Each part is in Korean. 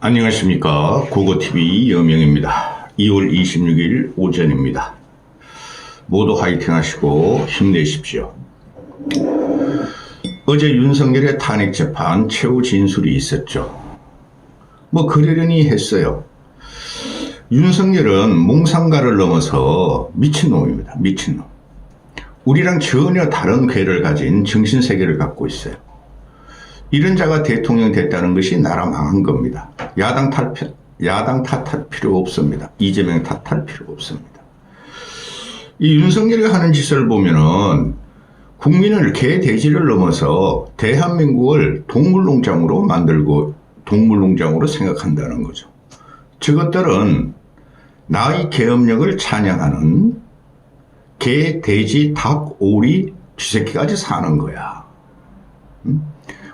안녕하십니까. 국어TV 여명입니다. 2월 26일 오전입니다. 모두 화이팅 하시고 힘내십시오. 어제 윤석열의 탄핵재판 최후 진술이 있었죠. 뭐 그러려니 했어요. 윤석열은 몽상가를 넘어서 미친놈입니다. 미친놈. 우리랑 전혀 다른 궤를 가진 정신세계를 갖고 있어요. 이런 자가 대통령 됐다는 것이 나라 망한 겁니다. 야당 탓할 필요 없습니다. 이재명 탓할 필요 없습니다. 이 윤석열이 하는 짓을 보면은 국민을 개 돼지를 넘어서 대한민국을 동물농장으로 만들고 동물농장으로 생각한다는 거죠. 저것들은 나의 계엄력을 찬양하는 개, 돼지, 닭, 오리, 쥐새끼까지 사는 거야.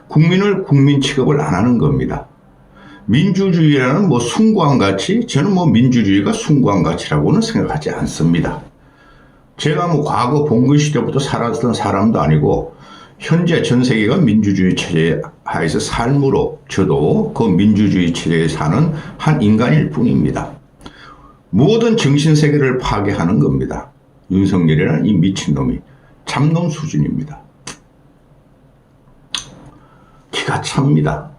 국민을 국민 취급을 안 하는 겁니다. 민주주의라는 뭐 숭고한가치? 저는 뭐 민주주의가 숭고한가치라고는 생각하지 않습니다. 제가 뭐 과거 봉건 시대부터 살았던 사람도 아니고 현재 전 세계가 민주주의 체제 하에서 삶으로 저도 그 민주주의 체제에 사는 한 인간일 뿐입니다. 모든 정신세계를 파괴하는 겁니다. 윤석열이라는 이 미친놈이 잡놈 수준입니다. 기가 찹니다.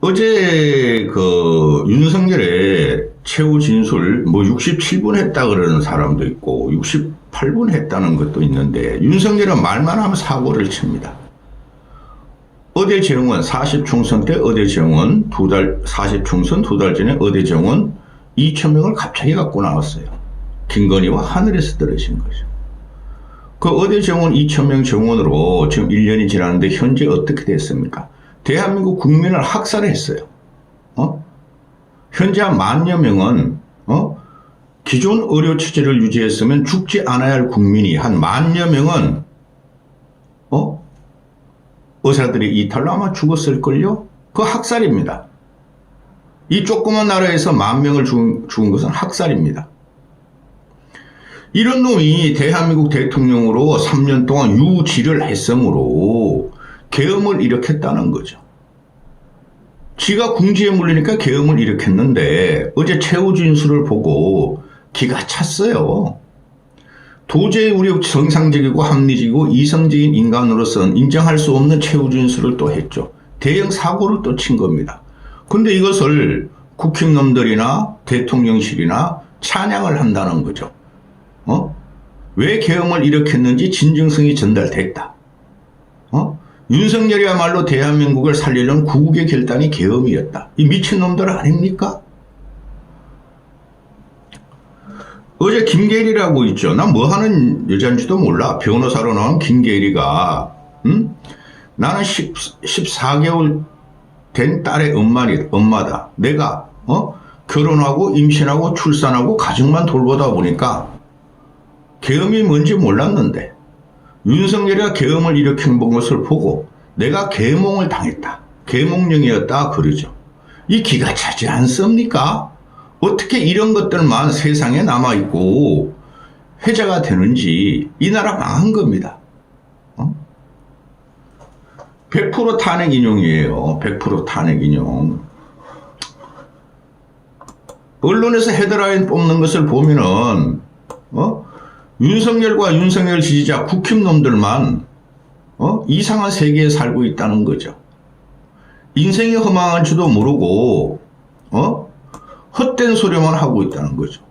어제 그 윤석열의 최후 진술 뭐 67분 했다 그러는 사람도 있고 68분 했다는 것도 있는데 윤석열은 말만 하면 사고를 칩니다. 어대 정원 40총선 때 어대 정원 40총선 2달 전에 어대 정원 2,000명을 갑자기 갖고 나왔어요. 김건희와 하늘에서 떨어진 거죠. 그 어대 정원 2,000명 정원으로 지금 1년이 지났는데 현재 어떻게 됐습니까? 대한민국 국민을 학살했어요. 현재 한 10,000여 명은 기존 의료 체제를 유지했으면 죽지 않아야 할 국민이 한 10,000여 명은 의사들이 이탈로 아마 죽었을걸요? 그 학살입니다. 이 조그만 나라에서 10,000명을 죽은 것은 학살입니다. 이런 놈이 대한민국 대통령으로 3년 동안 유지를 했으므로 계엄을 일으켰다는 거죠. 지가 궁지에 물리니까 계엄을 일으켰는데 어제 최후 진술을 보고 기가 찼어요. 도저히 우리 정상적이고 합리적이고 이성적인 인간으로서는 인정할 수 없는 최후 진술을 또 했죠. 대형 사고를 또 친 겁니다. 근데 이것을 국힘놈들이나 대통령실이나 찬양을 한다는 거죠. 왜 계엄을 일으켰는지 진정성이 전달됐다. 윤석열이야말로 대한민국을 살리려는 구국의 결단이 계엄이었다. 이 미친놈들 아닙니까? 어제 김계리라고 있죠. 난 뭐 하는 여자인지도 몰라. 변호사로 나온 김계리가 나는 14개월 된 딸의 엄마다. 내가 결혼하고 임신하고 출산하고 가정만 돌보다 보니까 계엄이 뭔지 몰랐는데 윤석열이가 계엄을 일으킨 것을 보고 내가 계몽을 당했다. 계몽령이었다 그러죠. 이 기가 차지 않습니까? 어떻게 이런 것들만 세상에 남아있고 회자가 되는지 이 나라 망한 겁니다. 100% 탄핵 인용이에요. 100% 탄핵 인용. 언론에서 헤드라인 뽑는 것을 보면은 윤석열과 윤석열 지지자 국힘놈들만 이상한 세계에 살고 있다는 거죠. 인생이 허망한 줄도 모르고 헛된 소리만 하고 있다는 거죠.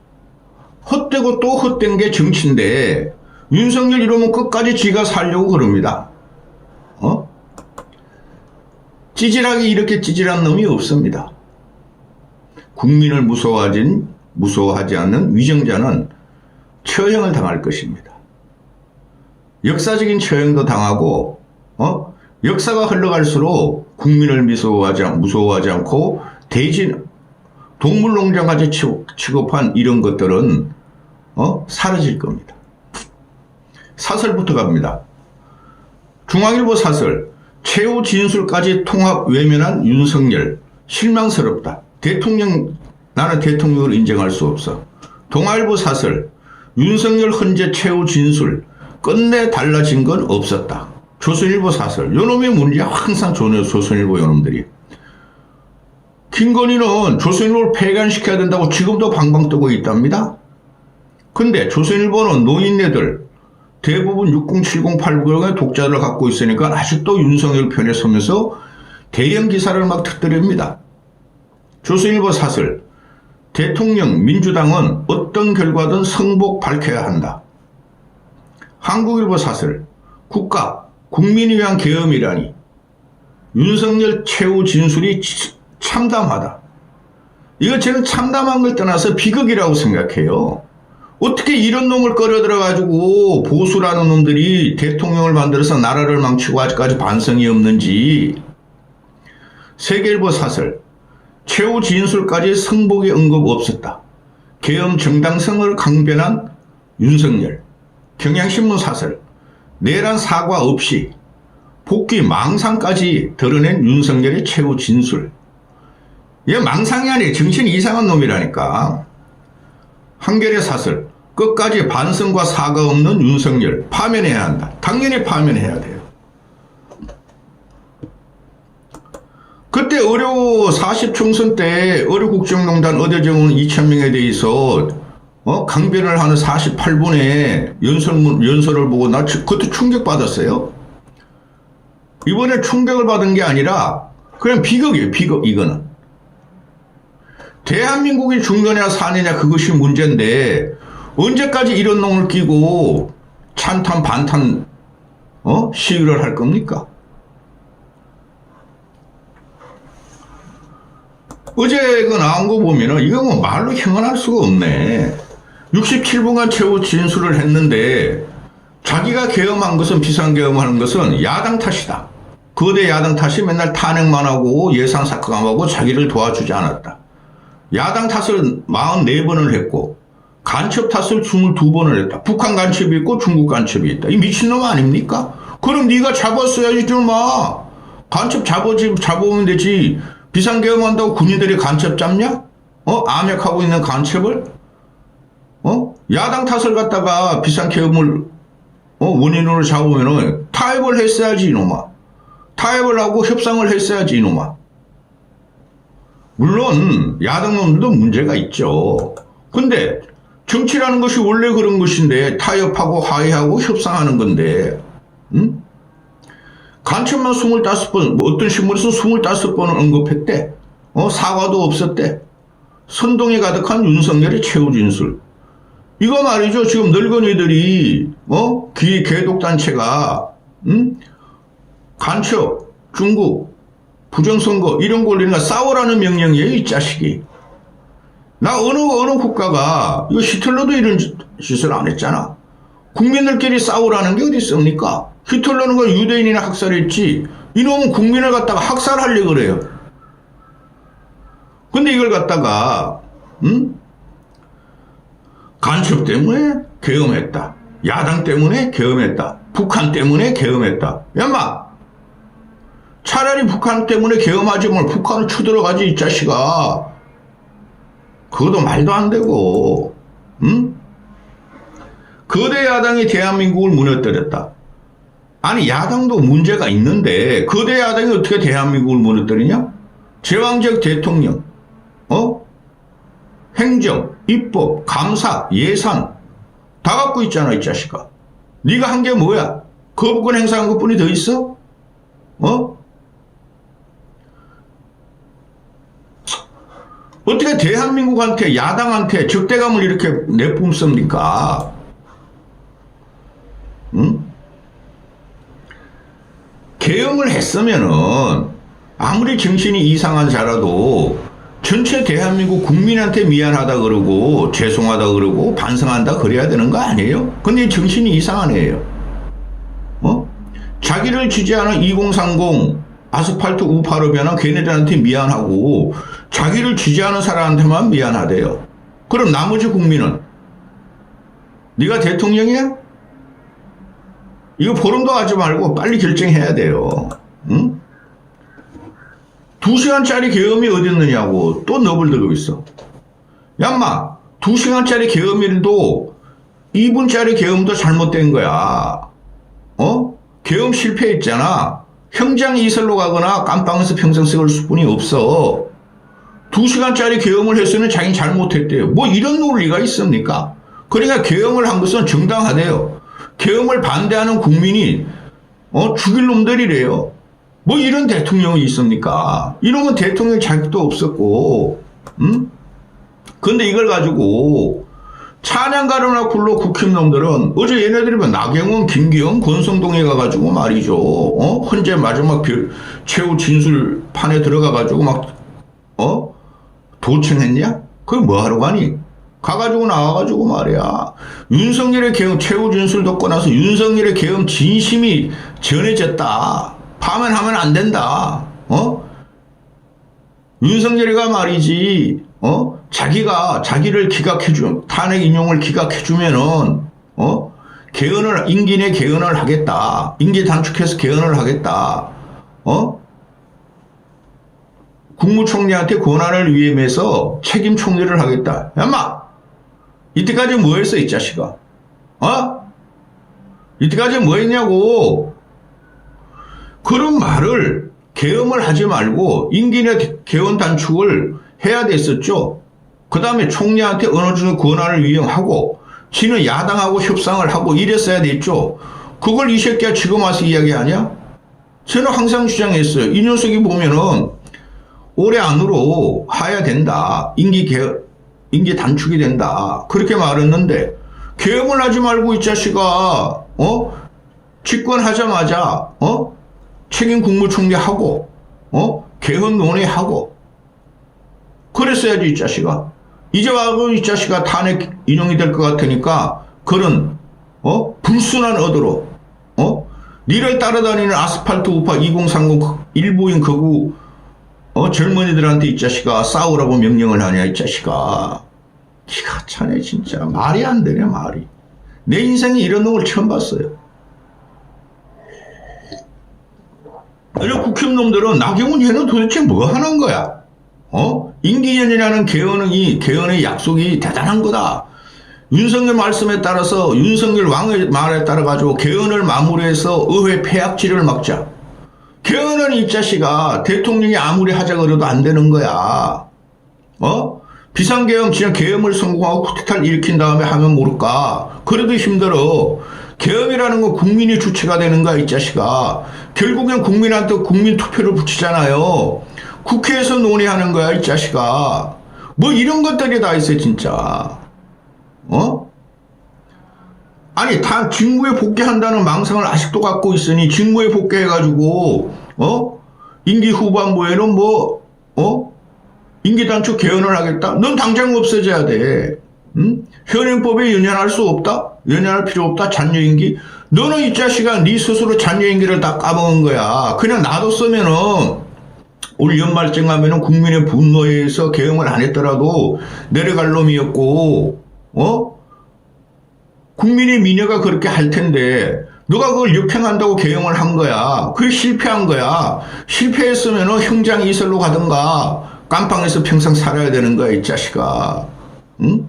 헛되고 또 헛된 게 정치인데 윤석열 이러면 끝까지 지가 살려고 그럽니다. 찌질하게 이렇게 찌질한 놈이 없습니다. 국민을 무서워하지 않는 위정자는 처형을 당할 것입니다. 역사적인 처형도 당하고 역사가 흘러갈수록 국민을 무서워하지 않고 대신 동물농장까지 취급한 이런 것들은 사라질 겁니다. 사설부터 갑니다. 중앙일보 사설 최후 진술까지 통합 외면한 윤석열 실망스럽다. 나는 대통령을 인정할 수 없어. 동아일보 사설 윤석열 헌재 최후 진술 끝내 달라진 건 없었다. 조선일보 사설 요놈의 문제야. 항상 조선일보 요놈들이 김건희는 조선일보를 폐간시켜야 된다고 지금도 방방 뜨고 있답니다. 근데 조선일보는 노인네들 대부분 60, 70, 80의 독자를 갖고 있으니까 아직도 윤석열 편에 서면서 대형 기사를 막 터뜨립니다. 조선일보 사설, 대통령, 민주당은 어떤 결과든 성복 밝혀야 한다. 한국일보 사설, 국가, 국민을 위한 계엄이라니 윤석열 최후 진술이 참담하다. 이거 저는 참담한 걸 떠나서 비극이라고 생각해요. 어떻게 이런 놈을 끌어들여가지고 보수라는 놈들이 대통령을 만들어서 나라를 망치고 아직까지 반성이 없는지. 세계일보 사설, 최후 진술까지 성복의 언급 없었다. 계엄 정당성을 강변한 윤석열. 경향신문 사설, 내란 사과 없이 복귀 망상까지 드러낸 윤석열의 최후 진술. 얘 망상이 아니에요. 정신이 이상한 놈이라니까. 한겨레 사설, 끝까지 반성과 사과 없는 윤석열 파면해야 한다. 당연히 파면해야 돼요. 그때 의료 40총선 때 의료국정농단 의대정원 2,000명에 대해서 강변을 하는 48분의 연설을 보고 나 그것도 충격받았어요. 이번에 충격을 받은 게 아니라 그냥 비극이에요. 비극 이거는. 대한민국이 죽느냐 사느냐 그것이 문제인데 언제까지 이런 놈을 끼고 찬탄 반탄 시위를 할 겁니까? 어제 그 나온 거 보면은 이거 뭐 말로 형언할 수가 없네. 67분간 최후 진술을 했는데 자기가 계엄한 것은 비상계엄하는 것은 야당 탓이다. 거대 야당 탓이 맨날 탄핵만 하고 예산 삭감하고 자기를 도와주지 않았다. 야당 탓을 44번을 했고 간첩 탓을 22번을 했다. 북한 간첩이 있고 중국 간첩이 있다. 이 미친놈 아닙니까? 그럼 네가 잡았어야지 좀 마. 간첩 잡아오면 되지. 비상계엄한다고 군인들이 간첩 잡냐? 암약하고 있는 간첩을? 야당 탓을 갖다가 비상계엄을 원인으로 잡으면은 타협을 했어야지 이놈아. 타협을 하고 협상을 했어야지 이놈아. 물론 야당 놈들도 문제가 있죠. 근데 정치라는 것이 원래 그런 것인데 타협하고 화해하고 협상하는 건데 간첩만 25번, 어떤 신문에서 25번을 언급했대. 사과도 없었대. 선동이 가득한 윤석열의 최후 진술. 이거 말이죠. 지금 늙은이들이 개독단체가 간첩, 중국, 부정선거 이런 거 올리니까 싸우라는 명령이에요. 이 자식이. 나 어느 국가가 이거 히틀러도 이런 짓을 안 했잖아. 국민들끼리 싸우라는 게 어디 있습니까? 히틀러는 건 유대인이나 학살했지. 이놈은 국민을 갖다가 학살하려고 그래요. 근데 이걸 갖다가 간첩 때문에 계엄했다. 야당 때문에 계엄했다. 북한 때문에 계엄했다. 야마 차라리 북한 때문에 계엄하지 뭘 북한을 쳐들어가지 이 자식아. 그것도 말도 안 되고. 거대 야당이 대한민국을 무너뜨렸다. 아니 야당도 문제가 있는데 거대 야당이 어떻게 대한민국을 무너뜨리냐? 제왕적 대통령, 행정, 입법, 감사, 예산 다 갖고 있잖아 이 자식아. 네가 한 게 뭐야? 거부권 행사한 것뿐이 더 있어? 어떻게 대한민국한테 야당한테 적대감을 이렇게 내뿜습니까? 계엄을 했으면은 아무리 정신이 이상한 자라도 전체 대한민국 국민한테 미안하다 그러고 죄송하다 그러고 반성한다 그래야 되는 거 아니에요? 근데 정신이 이상한 애예요. 자기를 지지하는 2030 아스팔트 우파로 변한 걔네들한테 미안하고 자기를 지지하는 사람한테만 미안하대요. 그럼 나머지 국민은 네가 대통령이야? 이거 보름도 하지 말고 빨리 결정해야 돼요. 2시간짜리 계엄이 어디 있느냐고 또 너블들고 있어. 얌마 2시간짜리 계엄일도 2분짜리 계엄도 잘못된 거야. 계엄 실패했잖아. 형장 이설로 가거나 깜빵에서 평생 썩을 수뿐이 없어. 2시간짜리 계엄을 했으면 자기는 잘못했대요. 뭐 이런 논리가 있습니까? 그러니까 계엄을 한 것은 정당하대요. 계엄을 반대하는 국민이 죽일 놈들이래요. 뭐 이런 대통령이 있습니까? 이러면 대통령 자격도 없었고, 근데 이걸 가지고 찬양가루나 굴러 국힘 놈들은 어제 얘네들이 뭐 나경원, 김기현, 권성동에 가가지고 말이죠. 헌재 마지막 최후 진술판에 들어가가지고 막 도청했냐? 그게 뭐 하러 가니? 가가지고 나와가지고 말이야. 윤석열의 계엄 최후 진술 듣고 나서 윤석열의 계엄 진심이 전해졌다. 파면하면 안 된다. 윤석열이가 말이지. 자기가 자기를 탄핵 인용을 기각해주면은 개헌을 임기 내 개헌을 하겠다. 임기 단축해서 개헌을 하겠다. 국무총리한테 권한을 위임해서 책임 총리를 하겠다. 야마 이때까지 뭐 했어 이 자식아? 이때까지 뭐 했냐고. 그런 말을 계엄을 하지 말고 임기 내 개헌 단축을 해야 됐었죠. 그 다음에 총리한테 어느 정도 권한을 위임하고 지는 야당하고 협상을 하고 이랬어야 됐죠. 그걸 이 새끼가 지금 와서 이야기하냐? 저는 항상 주장했어요. 이 녀석이 보면은 올해 안으로 해야 된다. 임기 단축이 된다. 그렇게 말했는데 계엄을 하지 말고 이 자식아 집권하자마자 책임 국무총리 하고 개헌 논의하고 그랬어야지 이 자식아. 이제 와서 이 자식아 탄핵 인용이 될 것 같으니까 그런 불순한 얻으로 니를 따라다니는 아스팔트 우파 2030 일부인 거구 젊은이들한테 이 자식아 싸우라고 명령을 하냐 이 자식아. 기가 차네 진짜. 말이 안 되네 말이. 내 인생에 이런 놈을 처음 봤어요. 이런 국힘놈들은 나경원 얘는 도대체 뭐 하는 거야? 임기연이라는 개헌의 약속이 대단한 거다. 윤석열 말씀에 따라서 윤석열 왕의 말에 따라 가지고 개헌을 마무리해서 의회 폐악질을 막자. 개헌은 이 자식아 대통령이 아무리 하자 그래도 안 되는 거야. 비상계엄 진짜 계엄을 성공하고 쿠데타를 일으킨 다음에 하면 모를까. 그래도 힘들어. 계엄이라는 건 국민이 주체가 되는 거야 이 자식아. 결국엔 국민한테 국민 투표를 붙이잖아요. 국회에서 논의하는 거야 이 자식아. 뭐 이런 것들이 다 있어 진짜. 아니 다 직무에 복귀한다는 망상을 아직도 갖고 있으니 직무에 복귀해가지고 임기 후반부에는 임기 단축 개헌을 하겠다. 넌 당장 없어져야 돼. 현행법에 연연할 수 없다. 연연할 필요 없다. 잔여임기. 너는 이 자식아 네 스스로 잔여임기를 다 까먹은 거야. 그냥 놔뒀으면은 올 연말쯤 가면은 국민의 분노에 의해서 개헌을 안 했더라도 내려갈 놈이었고 국민의 민의가 그렇게 할 텐데 너가 그걸 역행한다고 개헌을 한 거야. 그게 실패한 거야. 실패했으면은 형장 이설로 가든가 깜빵에서 평생 살아야 되는 거야 이 자식아. 응?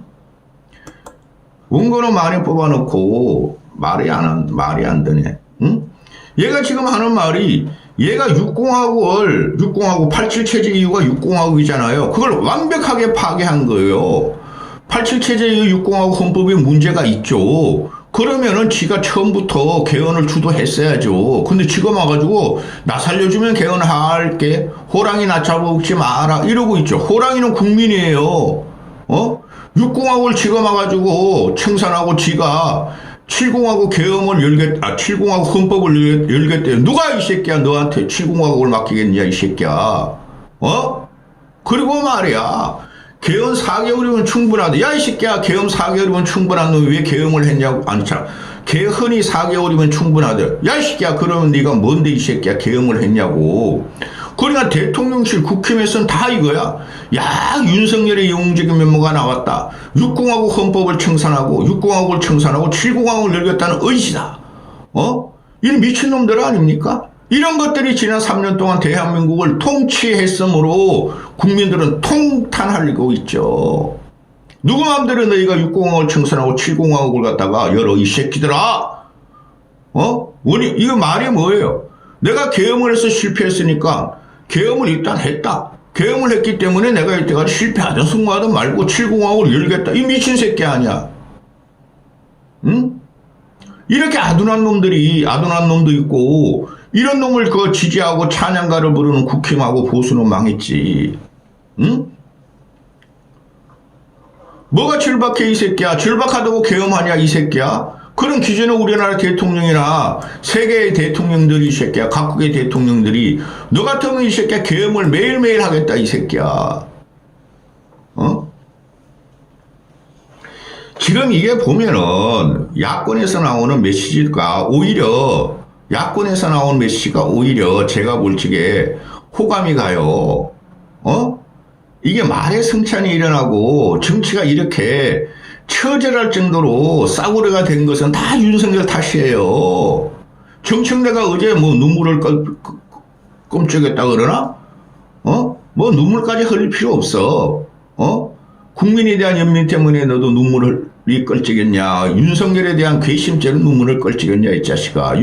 원고는 많이 뽑아놓고 말이 안 되네. 응? 얘가 지금 하는 말이 얘가 6공화국 87 체제 이후가 6공화국이잖아요. 그걸 완벽하게 파괴한 거예요. 87 체제 이후 6공화국 헌법에 문제가 있죠. 그러면은 지가 처음부터 개헌을 주도했어야죠. 근데 지금 와가지고 나 살려주면 개헌할게. 호랑이 나 잡아먹지 마라. 이러고 있죠. 호랑이는 국민이에요. 6공화국을 지금 와가지고 청산하고 지가 7공화국 계엄을 7공화국 헌법을 열겠대요. 누가 이 새끼야 너한테 7공화국을 맡기겠냐 이 새끼야. 그리고 말이야. 계엄 4개월이면 충분하다. 야 이 새끼야 계엄 4개월이면 충분한 놈이 왜 계엄을 했냐고. 아니 참 개헌이 4개월이면 충분하다. 야 이 새끼야 그러면 네가 뭔데 이 새끼야 계엄을 했냐고. 그러니까 대통령실 국힘에서는 다 이거야. 야 윤석열의 영웅적인 면모가 나왔다. 6공화국 헌법을 청산하고 6공화국을 청산하고 7공화국을 열겠다는 의지다. 이 미친놈들 아닙니까? 이런 것들이 지난 3년 동안 대한민국을 통치했으므로 국민들은 통탄하고 있죠. 누구 마음대로 너희가 6공화국을 청산하고 7공화국을 갖다가 열어 이 새끼들아. 이거 말이 뭐예요? 내가 계엄을 해서 실패했으니까 계엄을 일단 했다. 계엄을 했기 때문에 내가 이때까지 실패하든 승리하든 말고 7공화국을 열겠다. 이 미친 새끼 아니야. 응? 이렇게 아둔한 놈도 있고, 이런 놈을 그 지지하고 찬양가를 부르는 국힘하고 보수는 망했지. 응? 뭐가 절박해 이 새끼야? 절박하다고 계엄하냐 이 새끼야? 그런 기존의 우리나라 대통령이나 세계의 대통령들이 이 새끼야, 각국의 대통령들이 너 같으면 이 새끼야 계엄을 매일매일 하겠다 이 새끼야. 어? 지금 이게 보면은 야권에서 나오는 메시지가 오히려 제가 볼 적에 호감이 가요. 어? 이게 말의 승찬이 일어나고 정치가 이렇게 처절할 정도로 싸구려가 된 것은 다 윤석열 탓이에요. 정청래가 어제 뭐 눈물을 끔찍했다 그러나? 뭐 눈물까지 흘릴 필요 없어. 국민에 대한 연민 때문에 너도 눈물이 껄찍였냐? 윤석열에 대한 괘씸죄로 눈물을 껄찍였냐 이 자식아.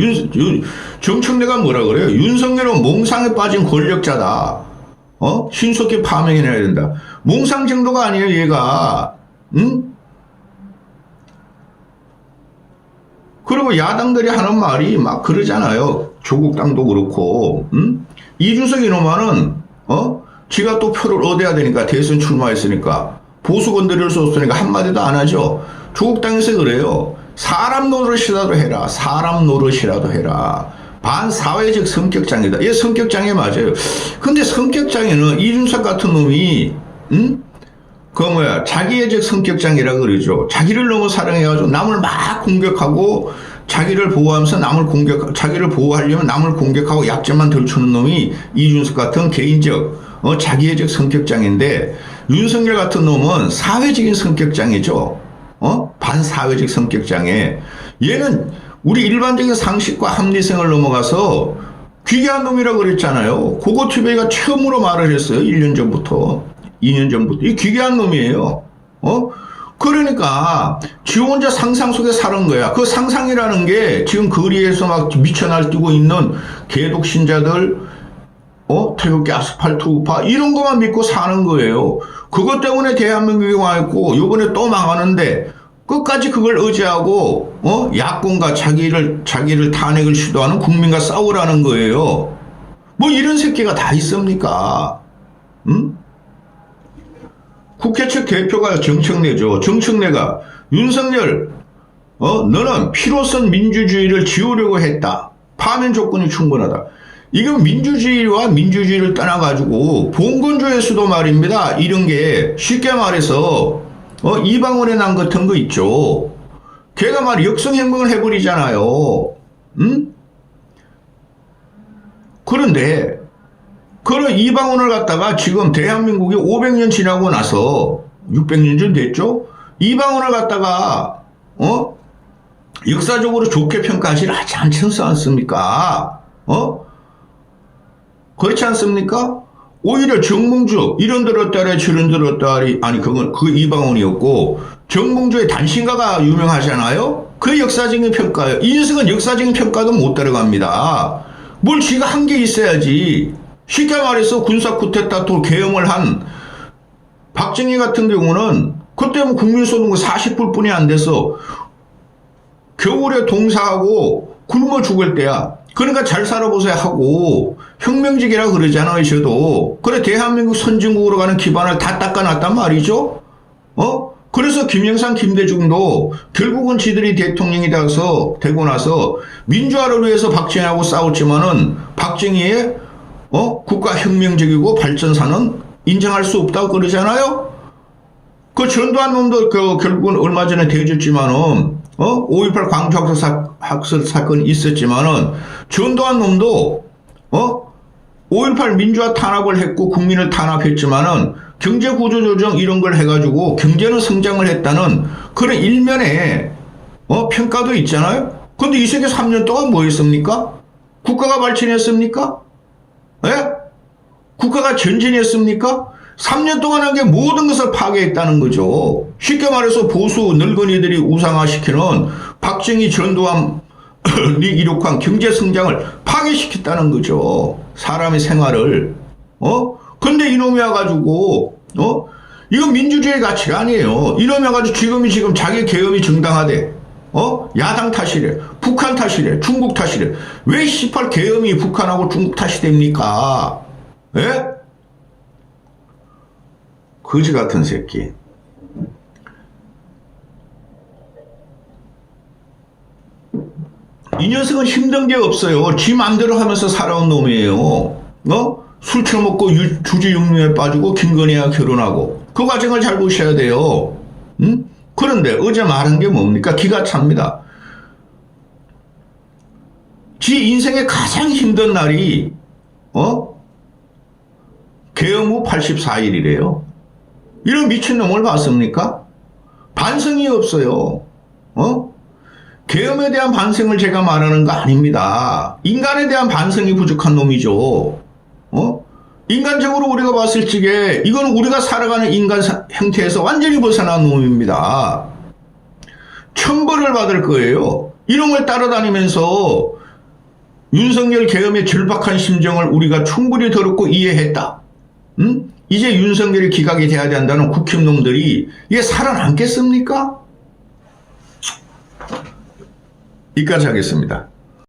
정청래가 뭐라 그래요? 윤석열은 몽상에 빠진 권력자다. 신속히 파면해야 된다. 몽상 정도가 아니에요 얘가. 응? 그리고 야당들이 하는 말이 막 그러잖아요. 조국 당도 그렇고, 이준석 이놈아는, 지가 또 표를 얻어야 되니까, 대선 출마했으니까, 보수 건드릴 수 없으니까 한마디도 안 하죠. 조국 당에서 그래요. 사람 노릇이라도 해라. 사람 노릇이라도 해라. 반사회적 성격장애다. 얘 성격장애 맞아요. 근데 성격장애는 이준석 같은 놈이, 자기애적 성격장애라 그러죠. 자기를 너무 사랑해가지고 남을 막 공격하고 자기를 보호하면서 자기를 보호하려면 남을 공격하고 약점만 들추는 놈이 이준석 같은 개인적, 자기애적 성격장애인데 윤석열 같은 놈은 사회적인 성격장애죠. 반사회적 성격장애. 얘는 우리 일반적인 상식과 합리성을 넘어가서 귀괴한 놈이라고 그랬잖아요. 고고TV가 처음으로 말을 했어요. 1년 전부터. 2년 전부터. 이 기괴한 놈이에요. 그러니까 지 혼자 상상 속에 사는 거야. 그 상상이라는 게 지금 거리에서 막 미쳐 날뛰고 있는 개독신자들, 태극기 아스팔트 우파 이런 것만 믿고 사는 거예요. 그것 때문에 대한민국이 와있고 요번에 또 망하는데 끝까지 그걸 의지하고 야권과 자기를 탄핵을 시도하는 국민과 싸우라는 거예요. 뭐 이런 새끼가 다 있습니까? 국회 측 대표가 정청래죠. 정청래가 윤석열 너는 피로선 민주주의를 지우려고 했다. 파면 조건이 충분하다. 이건 민주주의와 민주주의를 떠나가지고 봉건조회수도 말입니다. 이런 게 쉽게 말해서 이방원의 난 같은 거 있죠. 걔가 말 역성행동을 해버리잖아요. 그런데 그런 이방원을 갖다가 지금 대한민국이 500년 지나고 나서 600년 전 됐죠? 이방원을 갖다가 역사적으로 좋게 평가하지를 하지 않지 않습니까? 그렇지 않습니까? 오히려 정몽주 이런 들었다리 저런 들었다리 아니 그건 그 이방원이었고 정몽주의 단신가가 유명하잖아요. 그 역사적인 평가예요. 이준석은 역사적인 평가도 못 따라갑니다. 뭘 지가 한 게 있어야지. 쉽게 말해서 군사 쿠데타로 계엄을 한 박정희 같은 경우는 그때 뭐 국민소득 40불뿐이 안 돼서 겨울에 동사하고 굶어 죽을 때야. 그러니까 잘 살아보세요 하고 혁명직이라 그러잖아요. 저도. 그래 대한민국 선진국으로 가는 기반을 다 닦아놨단 말이죠. 그래서 김영삼, 김대중도 결국은 지들이 대통령이 되고 나서 민주화를 위해서 박정희하고 싸웠지만은 박정희의 국가 혁명적이고 발전사는 인정할 수 없다고 그러잖아요. 그 전두환 놈도 결국은 얼마 전에 대졌지만은 5.18 광주학살 사건이 있었지만은 전두환 놈도 5.18 민주화 탄압을 했고 국민을 탄압했지만은 경제구조조정 이런 걸 해가지고 경제는 성장을 했다는 그런 일면에 평가도 있잖아요. 근데 이 새끼 3년 동안 뭐 했습니까? 국가가 발전했습니까? 예? 국가가 전진했습니까? 3년 동안 한 게 모든 것을 파괴했다는 거죠. 쉽게 말해서 보수 늙은이들이 우상화시키는 박정희, 전두환이 이룩한 경제 성장을 파괴시켰다는 거죠. 사람의 생활을. 근데 이놈이 와가지고, 이건 민주주의 가치가 아니에요. 이놈이 와가지고 지금 자기 계엄이 정당하대. 야당 탓이래. 북한 탓이래. 중국 탓이래. 왜 18 계엄이 북한하고 중국 탓이 됩니까? 예? 거지 같은 새끼. 이 녀석은 힘든 게 없어요. 지 맘대로 하면서 살아온 놈이에요. 술 처먹고 주지육류에 빠지고 김건희와 결혼하고 그 과정을 잘 보셔야 돼요. 응? 그런데 어제 말한 게 뭡니까? 기가 찹니다. 지 인생의 가장 힘든 날이 계엄 후 84일이래요. 이런 미친놈을 봤습니까? 반성이 없어요. 계엄에 대한 반성을 제가 말하는 거 아닙니다. 인간에 대한 반성이 부족한 놈이죠. 인간적으로 우리가 봤을 적에 이건 우리가 살아가는 인간 형태에서 완전히 벗어난 놈입니다. 천벌을 받을 거예요. 이놈을 따라다니면서 윤석열 계엄의 절박한 심정을 우리가 충분히 들었고 이해했다. 이제 윤석열이 기각이 돼야 된다는 국힘놈들이 이게 살아남겠습니까? 여기까지 하겠습니다.